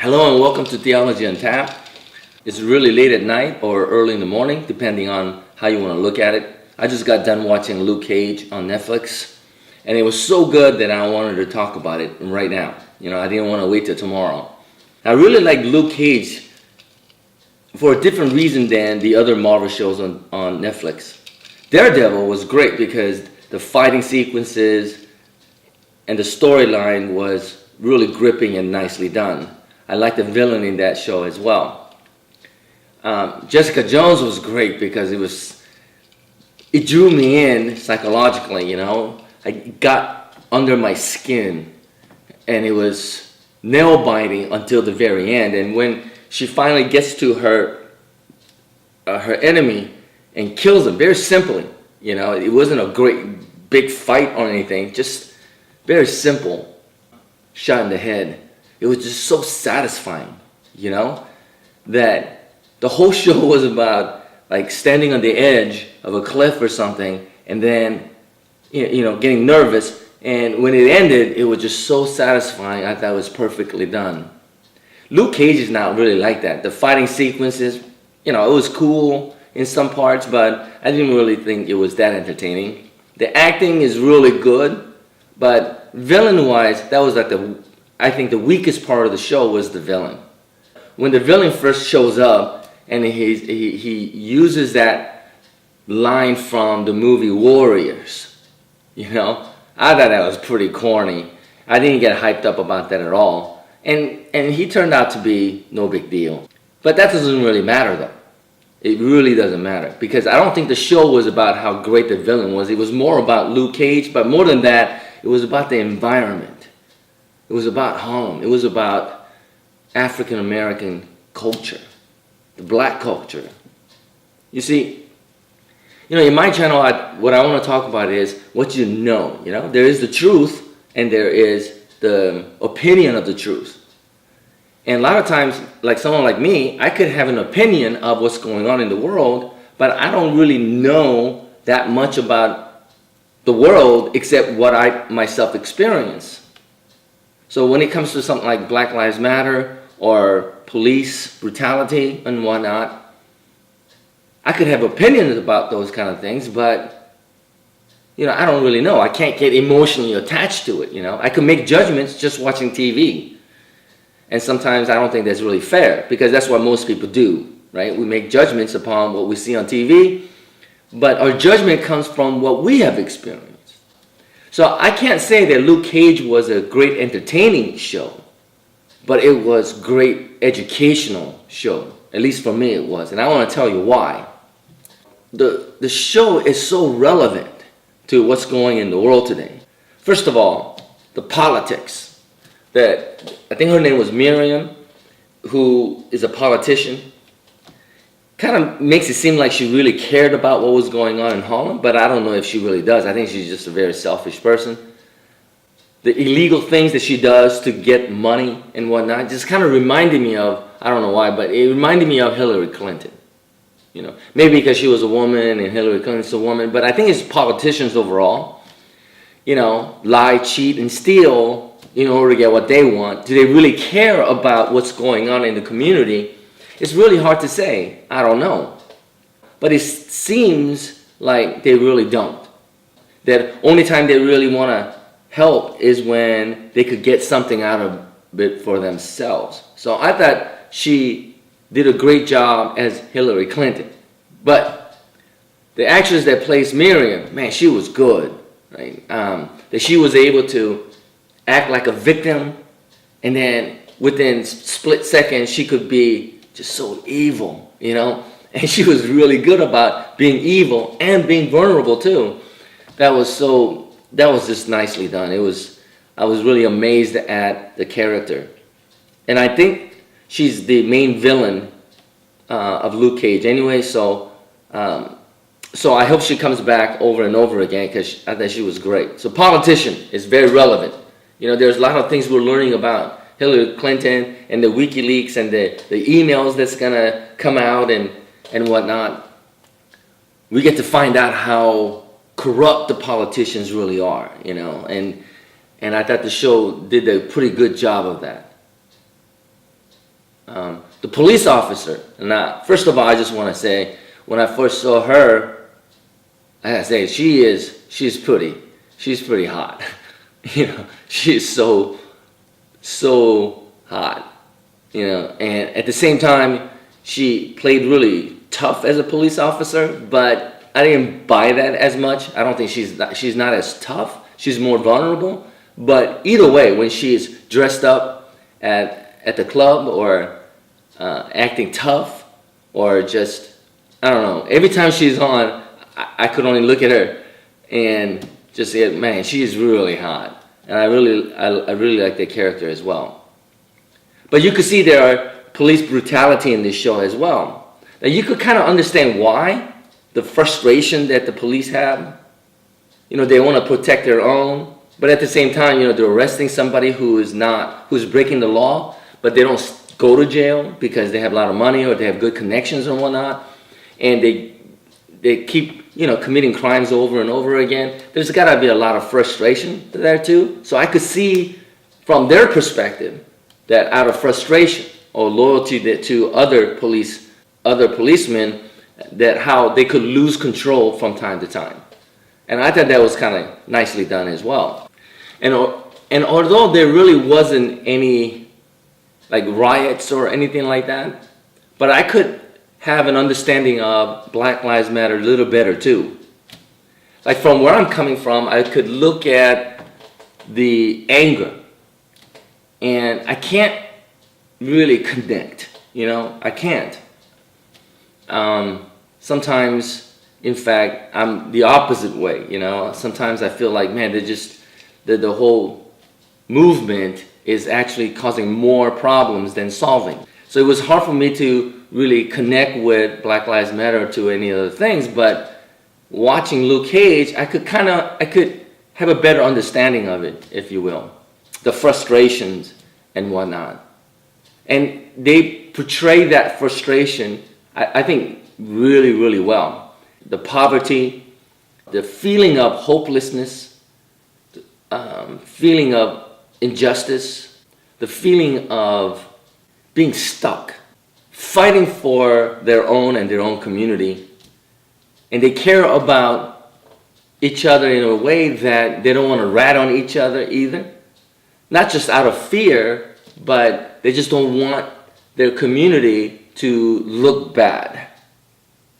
Hello and welcome to Theology on Tap. It's really late at night or early in the morning, depending on how you want to look at it. I just got done watching Luke Cage on Netflix, and it was so good that I wanted to talk about it right now. I didn't want to wait till tomorrow. I really like Luke Cage for a different reason than the other Marvel shows on Netflix. Daredevil was great because the fighting sequences and the storyline was really gripping and nicely done. I like the villain in that show as well. Jessica Jones was great because it drew me in psychologically, I got under my skin and it was nail biting until the very end. And when she finally gets to her enemy and kills him very simply, it wasn't a great big fight or anything, just very simple shot in the head. It was just so satisfying, that the whole show was about like standing on the edge of a cliff or something and then, getting nervous. And when it ended, it was just so satisfying. I thought it was perfectly done. Luke Cage is not really like that. The fighting sequences, it was cool in some parts, but I didn't really think it was that entertaining. The acting is really good, but villain-wise, that was like I think the weakest part of the show was the villain. When the villain first shows up and he uses that line from the movie Warriors, I thought that was pretty corny. I didn't get hyped up about that at all. And he turned out to be no big deal. But that doesn't really matter though. It really doesn't matter because I don't think the show was about how great the villain was. It was more about Luke Cage, but more than that, it was about the environment. It was about home. It was about African American culture, the black culture. You see, in my channel, what I want to talk about is what you know. There is the truth and there is the opinion of the truth. And a lot of times, like someone like me, I could have an opinion of what's going on in the world, but I don't really know that much about the world except what I myself experience. So when it comes to something like Black Lives Matter or police brutality and whatnot, I could have opinions about those kind of things, but I don't really know. I can't get emotionally attached to it. I could make judgments just watching TV. And sometimes I don't think that's really fair because that's what most people do, right? We make judgments upon what we see on TV, but our judgment comes from what we have experienced. So I can't say that Luke Cage was a great entertaining show, but it was great educational show. At least for me it was. And I want to tell you why. The show is so relevant to what's going in the world today. First of all, the politics. I think her name was Miriam, who is a politician. Kind of makes it seem like she really cared about what was going on in Holland, but I don't know if she really does. I think she's just a very selfish person. The illegal things that she does to get money and whatnot just kind of reminded me of, I don't know why, but it reminded me of Hillary Clinton. Maybe because she was a woman and Hillary Clinton's a woman, but I think it's politicians overall, lie, cheat, and steal in order to get what they want. Do they really care about what's going on in the community? It's really hard to say. I don't know. But it seems like they really don't. That only time they really want to help is when they could get something out of it for themselves. So I thought she did a great job as Hillary Clinton. But the actress that plays Miriam, man, she was good. Right? That she was able to act like a victim, and then within split seconds she could be just so evil, and she was really good about being evil and being vulnerable too. That was just nicely done. I was really amazed at the character, and I think she's the main villain of Luke Cage anyway. So I hope she comes back over and over again because I think she was great. So politician is very relevant. There's a lot of things we're learning about Hillary Clinton and the WikiLeaks and the emails that's going to come out and whatnot. We get to find out how corrupt the politicians really are, and I thought the show did a pretty good job of that. The police officer. Now, first of all, I just want to say, when I first saw her, I gotta say she's pretty. She's pretty hot. She's so hot. And at the same time, she played really tough as a police officer, but I didn't buy that as much. I don't think she's not as tough. She's more vulnerable. But either way, when she's dressed up at the club or acting tough or just, I don't know, every time she's on, I could only look at her and just say, man, she is really hot. And I really like that character as well. But you could see there are police brutality in this show as well. Now you could kind of understand why, the frustration that the police have. They want to protect their own, but at the same time, they're arresting somebody who's breaking the law, but they don't go to jail because they have a lot of money or they have good connections and whatnot, and they keep committing crimes over and over again. There's got to be a lot of frustration there too. So I could see from their perspective that out of frustration or loyalty to other policemen, that how they could lose control from time to time. And I thought that was kind of nicely done as well. And although there really wasn't any like riots or anything like that, but I could have an understanding of Black Lives Matter a little better too. Like from where I'm coming from, I could look at the anger, and I can't really connect. I can't. Sometimes, in fact, I'm the opposite way. Sometimes I feel like, man, the whole movement is actually causing more problems than solving. So it was hard for me to really connect with Black Lives Matter to any other things, but watching Luke Cage, I could have a better understanding of it, if you will, the frustrations and whatnot. And they portray that frustration, I think, really, really well. The poverty, the feeling of hopelessness, feeling of injustice, the feeling of being stuck, fighting for their own and their own community. And they care about each other in a way that they don't want to rat on each other either. Not just out of fear, but they just don't want their community to look bad.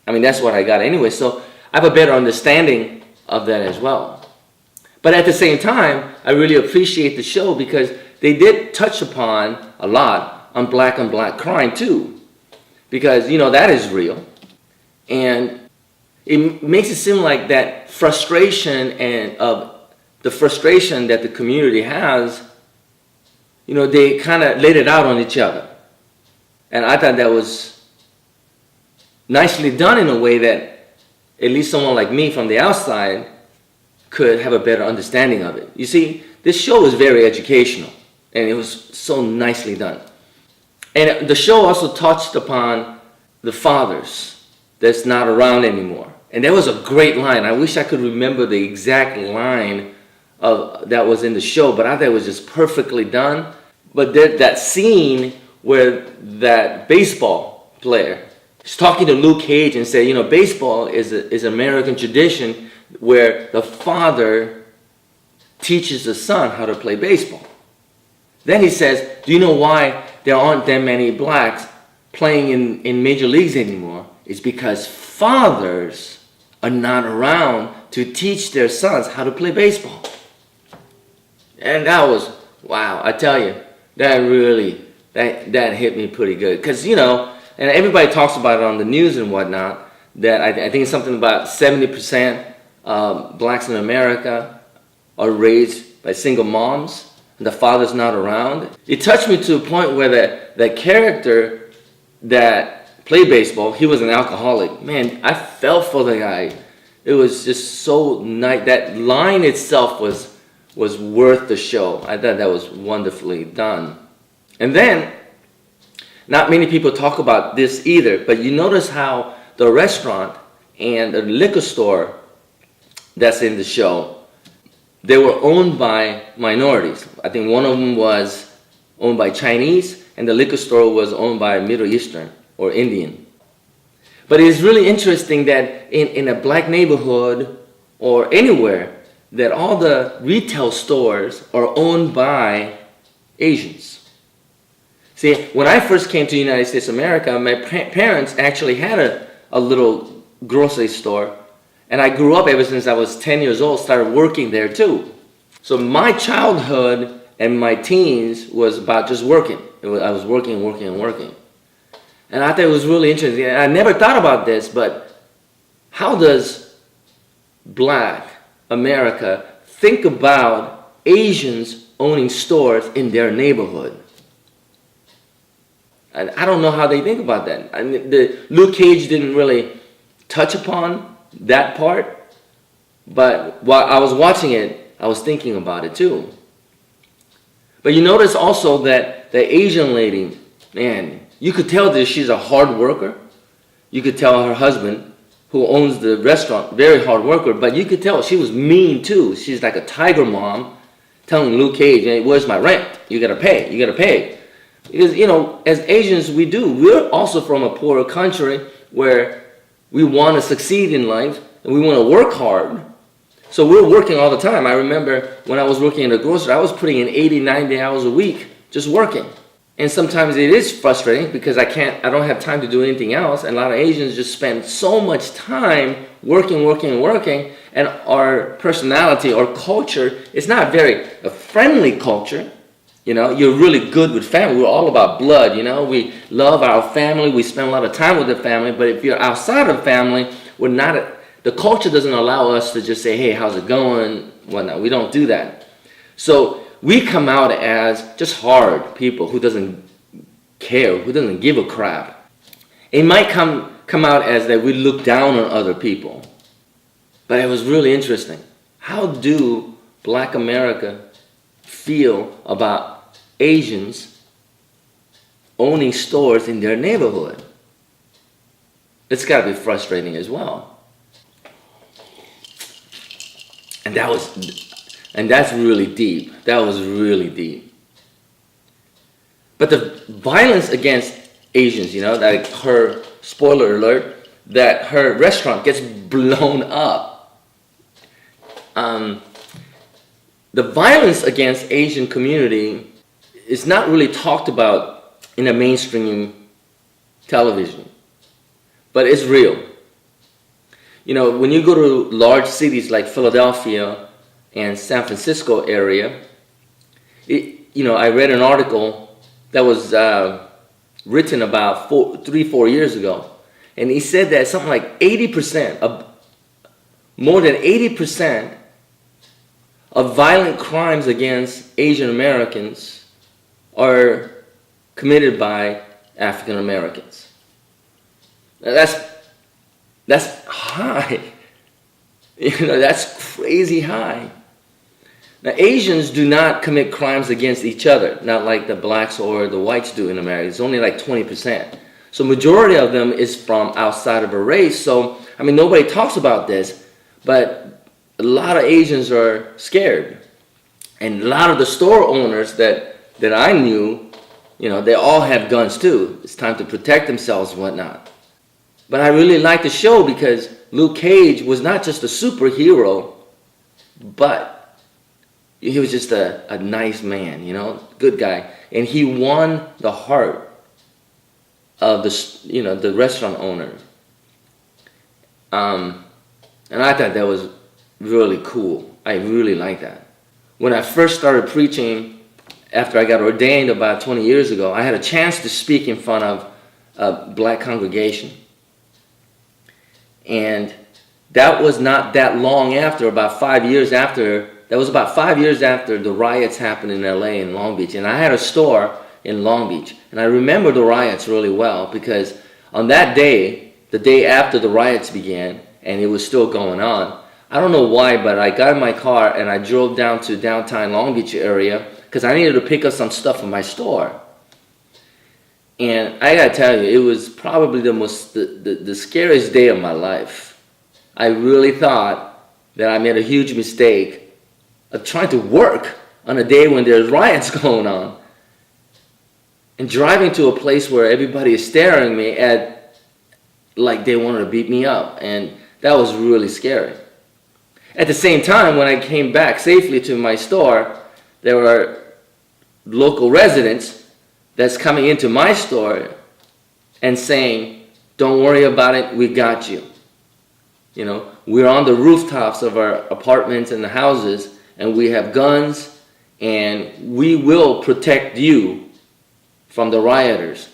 I mean, that's what I got anyway. So I have a better understanding of that as well. But at the same time, I really appreciate the show because they did touch upon a lot on black crime too. Because, that is real. And it makes it seem like that frustration and of the frustration that the community has, they kind of laid it out on each other. And I thought that was nicely done in a way that at least someone like me from the outside could have a better understanding of it. You see, this show is very educational, and it was so nicely done. And the show also touched upon the fathers that's not around anymore. And that was a great line. I wish I could remember the exact line that was in the show, but I thought it was just perfectly done. But that scene where that baseball player is talking to Luke Cage and say, baseball is an American tradition where the father teaches the son how to play baseball. Then he says, do you know why there aren't that many blacks playing in major leagues anymore? It's because fathers are not around to teach their sons how to play baseball. And that was, wow, I tell you, that really, that hit me pretty good. Because, and everybody talks about it on the news and whatnot, that I think it's something about 70% blacks in America are raised by single moms, and the father's not around. It touched me to a point where that character that played baseball, he was an alcoholic. Man, I felt for the guy. It was just so nice. That line itself was worth the show. I thought that was wonderfully done. And then, not many people talk about this either, but you notice how the restaurant and the liquor store that's in the show, they were owned by minorities. I think one of them was owned by Chinese, and the liquor store was owned by a Middle Eastern or Indian. But it's really interesting that in a black neighborhood or anywhere, that all the retail stores are owned by Asians. See, when I first came to the United States of America, my parents actually had a little grocery store, and I grew up ever since I was 10 years old, started working there too. So my childhood and my teens was about just working. I was working. And I thought it was really interesting. I never thought about this, but how does black America think about Asians owning stores in their neighborhood? And I don't know how they think about that. I mean, Luke Cage didn't really touch upon that part, but while I was watching it, I was thinking about it too. But you notice also that the Asian lady, man, you could tell that she's a hard worker. You could tell her husband, who owns the restaurant, very hard worker, but you could tell she was mean too. She's like a tiger mom telling Luke Cage, hey, where's my rent? You gotta pay. Because, as Asians, we're also from a poorer country where we want to succeed in life and we want to work hard. So we're working all the time. I remember when I was working in a grocery, I was putting in 80, 90 hours a week just working. And sometimes it is frustrating because I don't have time to do anything else. And a lot of Asians just spend so much time working. And our personality, our culture, is not a friendly culture. You're really good with family. We're all about blood, We love our family. We spend a lot of time with the family. But if you're outside of family, the culture doesn't allow us to just say, hey, how's it going? Whatnot. We don't do that. So we come out as just hard people who doesn't care, who doesn't give a crap. It might come out as that we look down on other people. But it was really interesting. How do black America feel about Asians owning stores in their neighborhood? It's got to be frustrating as well. And that's really deep. That was really deep. But the violence against Asians, that her, spoiler alert, that her restaurant gets blown up. The violence against Asian community is not really talked about in the mainstream television, but it's real. When you go to large cities like Philadelphia and San Francisco area, I read an article that was written about 3-4 years ago, and he said that something like more than 80% of violent crimes against Asian Americans are committed by African Americans. That's high. That's crazy high. Now, Asians do not commit crimes against each other, not like the blacks or the whites do in America. It's only like 20%. So majority of them is from outside of a race. So, nobody talks about this, but a lot of Asians are scared. And a lot of the store owners that I knew, they all have guns too. It's time to protect themselves and whatnot. But I really liked the show because Luke Cage was not just a superhero, but he was just a nice man, good guy. And he won the heart of the restaurant owner. And I thought that was really cool. I really liked that. When I first started preaching, after I got ordained about 20 years ago, I had a chance to speak in front of a black congregation. And that was not that long after, about 5 years after, the riots happened in LA and Long Beach. And I had a store in Long Beach. And I remember the riots really well because on that day, the day after the riots began, and it was still going on, I don't know why, but I got in my car and I drove down to downtown Long Beach area because I needed to pick up some stuff from my store. And I gotta tell you, it was probably the scariest day of my life. I really thought that I made a huge mistake of trying to work on a day when there's riots going on. and driving to a place where everybody is staring at me like they wanted to beat me up. And that was really scary. At the same time, when I came back safely to my store, there were local residents that's coming into my store and saying, "Don't worry about it, we got you. You know, we're on the rooftops of our apartments and the houses, and we have guns, and we will protect you from the rioters."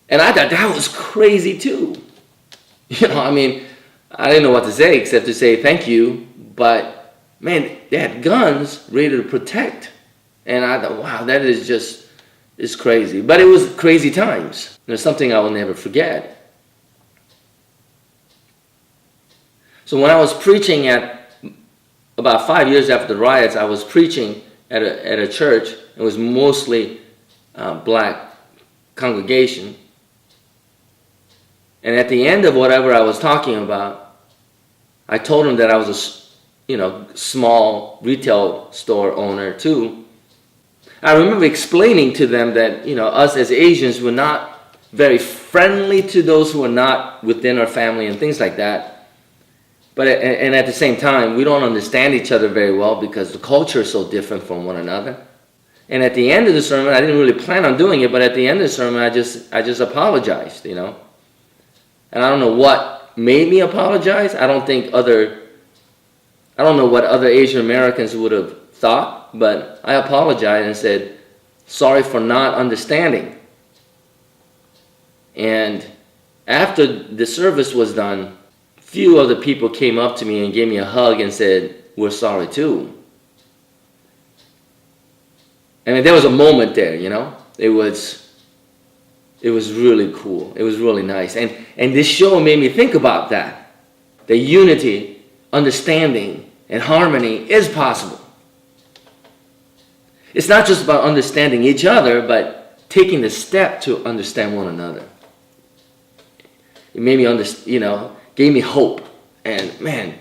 And I thought that was crazy too. You know, I mean, I didn't know what to say except to say thank you, but man, they had guns ready to protect. And I thought, wow, that is just, it's crazy. But it was crazy times. There's something I will never forget. So when I was preaching about 5 years after the riots, I was preaching at a church. It was mostly black congregation. And at the end of whatever I was talking about, I told them that I was a small retail store owner too. I remember explaining to them that us as Asians were not very friendly to those who are not within our family and things like that. But and at the same time, we don't understand each other very well because the culture is so different from one another. And at the end of the sermon, I didn't really plan on doing it, but at the end of the sermon, I just apologized, And I don't know what made me apologize. I don't know what other Asian Americans would have thought, but I apologized and said, "Sorry for not understanding." And after the service was done, few other people came up to me and gave me a hug and said, "We're sorry too." I mean, there was a moment there, It was really cool. It was really nice. And this show made me think about that. That unity, understanding, and harmony is possible. It's not just about understanding each other, but taking the step to understand one another. It made me gave me hope. And man,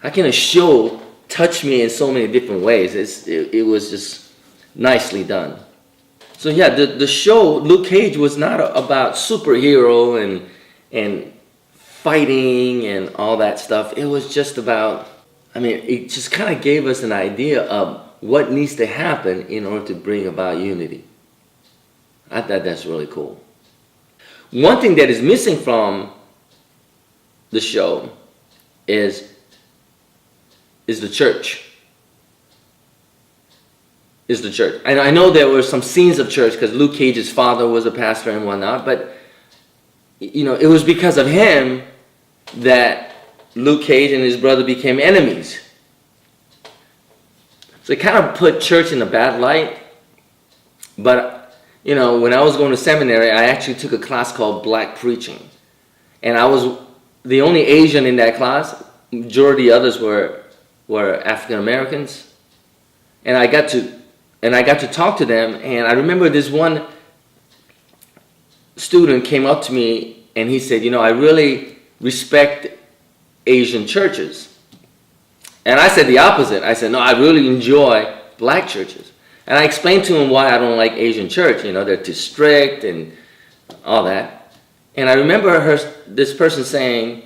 how can a show touch me in so many different ways? It was just nicely done. So yeah, the show, Luke Cage, was not about superhero and fighting and all that stuff. It was just about, it just kind of gave us an idea of what needs to happen in order to bring about unity. I thought that's really cool. One thing that is missing from the show is the church. Is the church. And I know there were some scenes of church because Luke Cage's father was a pastor and whatnot, but it was because of him that Luke Cage and his brother became enemies. So it kind of put church in a bad light. But when I was going to seminary, I actually took a class called Black Preaching. And I was the only Asian in that class. Majority of others were African Americans. And I got to talk to them, and I remember this one student came up to me and he said, I really respect Asian churches. And I said the opposite. I said, no, I really enjoy black churches. And I explained to him why I don't like Asian church. They're too strict and all that. And I remember this person saying,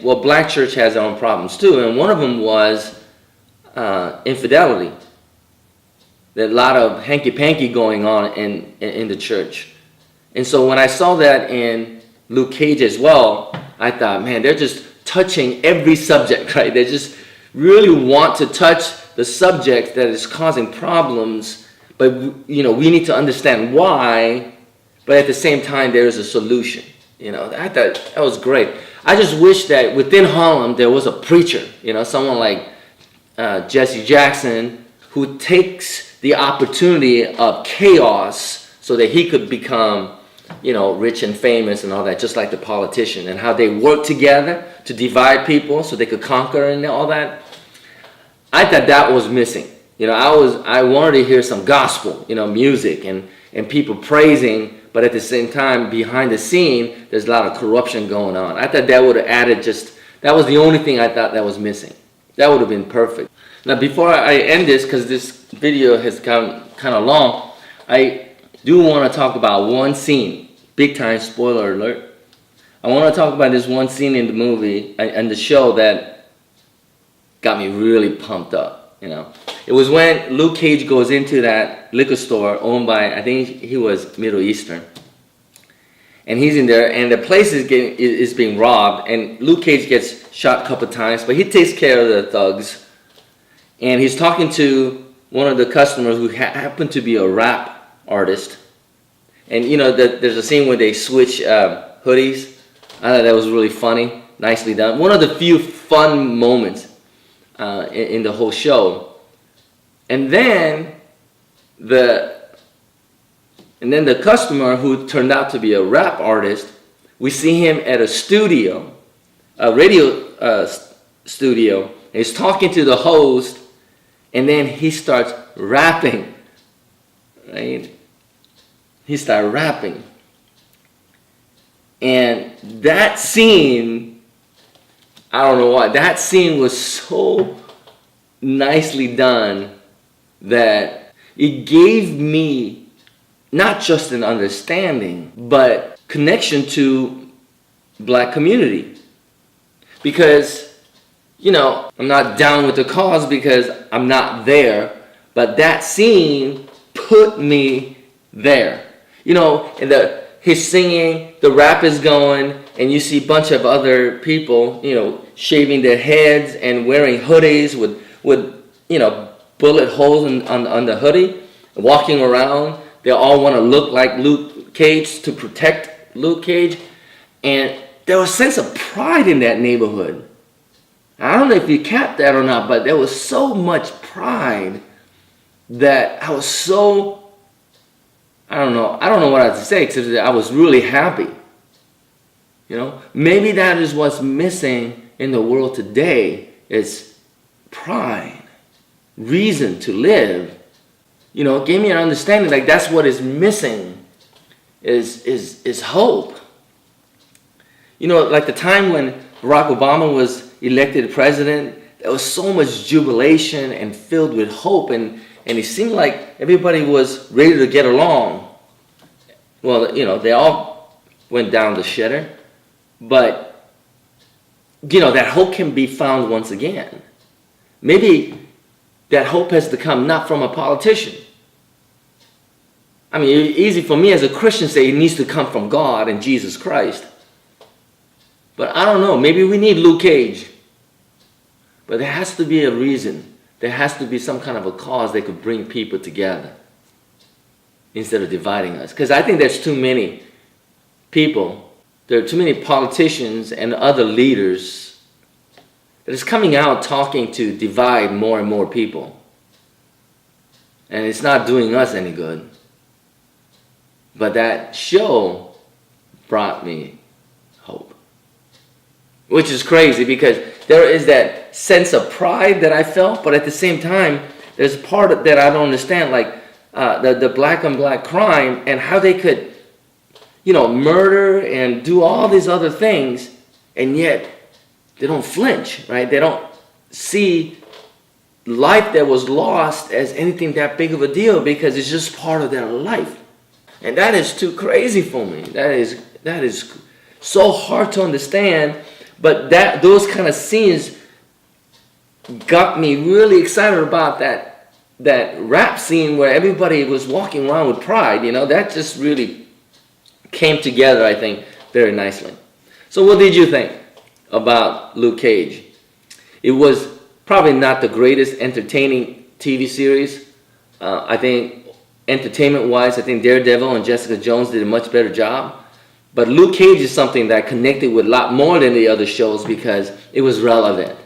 well, black church has their own problems too. And one of them was infidelity. There's a lot of hanky-panky going on in the church. And so when I saw that in Luke Cage as well, I thought, man, they're just touching every subject, right? They just really want to touch the subject that is causing problems, but we need to understand why, but at the same time there is a solution. I thought that was great. I just wish that within Harlem there was a preacher, someone like Jesse Jackson, who takes the opportunity of chaos so that he could become, rich and famous and all that, just like the politician, and how they work together to divide people so they could conquer and all that. I thought that was missing. I wanted to hear some gospel, music and people praising, but at the same time, behind the scene, there's a lot of corruption going on. I thought that would have added that was the only thing I thought that was missing. That would have been perfect. Now, before I end this, because this video has gone kind of long, I do want to talk about one scene. Big time spoiler alert. I want to talk about this one scene in the movie and the show that got me really pumped up. You know, it was when Luke Cage goes into that liquor store owned by, I think he was Middle Eastern, and he's in there, and the place is being robbed, and Luke Cage gets shot a couple times, but he takes care of the thugs, and he's talking to one of the customers who happened to be a rap artist, and you know there's a scene where they switch hoodies. I thought that was really funny, nicely done. One of the few fun moments in the whole show. And then the customer, who turned out to be a rap artist, we see him at a studio, a radio studio, and he's talking to the host, and then he starts rapping, right? He started rapping. And that scene, I don't know why, that scene was so nicely done that it gave me not just an understanding, but connection to black community. Because, you know, I'm not down with the cause because I'm not there, but that scene put me there. You know, and he's singing, the rap is going, and you see a bunch of other people, you know, shaving their heads and wearing hoodies with you know, bullet holes on the hoodie, walking around. They all want to look like Luke Cage to protect Luke Cage. And there was a sense of pride in that neighborhood. I don't know if you capped that or not, but there was so much pride that I was so, I don't know what I have to say, except that I was really happy. You know, maybe that is what's missing in the world today, is pride, reason to live. You know, it gave me an understanding like that's what is missing, is hope. You know, like the time when Barack Obama was elected president, there was so much jubilation and filled with hope, and it seemed like everybody was ready to get along. Well, you know, they all went down the shitter, but, you know, that hope can be found once again. Maybe that hope has to come not from a politician. I mean, it's easy for me as a Christian to say it needs to come from God and Jesus Christ. But I don't know, maybe we need Luke Cage. But there has to be a reason. There has to be some kind of a cause that could bring people together instead of dividing us. Because I think there's too many people, there are too many politicians and other leaders that is coming out talking to divide more and more people. And it's not doing us any good. But that show brought me hope. Which is crazy because there is that sense of pride that I felt, but at the same time, there's a part that I don't understand, like the black on black crime and how they could, you know, murder and do all these other things, and yet they don't flinch, right? They don't see life that was lost as anything that big of a deal because it's just part of their life. And that is too crazy for me. That is so hard to understand. But those kind of scenes got me really excited about that rap scene where everybody was walking around with pride. You know, that just really came together, I think, very nicely. So what did you think about Luke Cage? It was probably not the greatest entertaining TV series. I think entertainment-wise, I think Daredevil and Jessica Jones did a much better job. But Luke Cage is something that connected with a lot more than the other shows because it was relevant.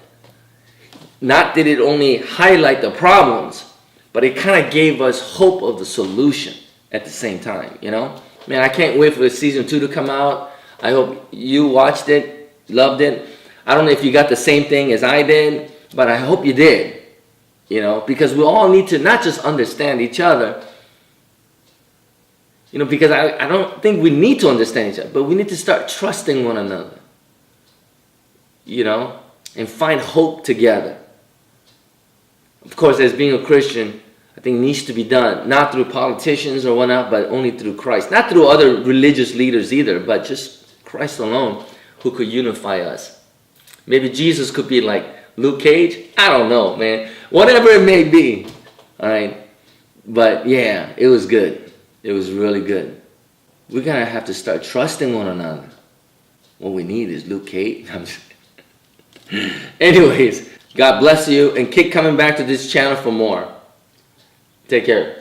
Not that it only highlight the problems, but it kind of gave us hope of the solution at the same time, you know? Man, I can't wait for the season 2 to come out. I hope you watched it, loved it. I don't know if you got the same thing as I did, but I hope you did, you know? Because we all need to not just understand each other, you know, because I don't think we need to understand each other, but we need to start trusting one another, you know, and find hope together. of course, as being a Christian, I think needs to be done, not through politicians or whatnot, but only through Christ. Not through other religious leaders either, but just Christ alone who could unify us. Maybe Jesus could be like Luke Cage. I don't know, man. Whatever it may be. All right. But yeah, it was good. It was really good. We're going to have to start trusting one another. What we need is Luke Cage. Anyways, God bless you and keep coming back to this channel for more. Take care.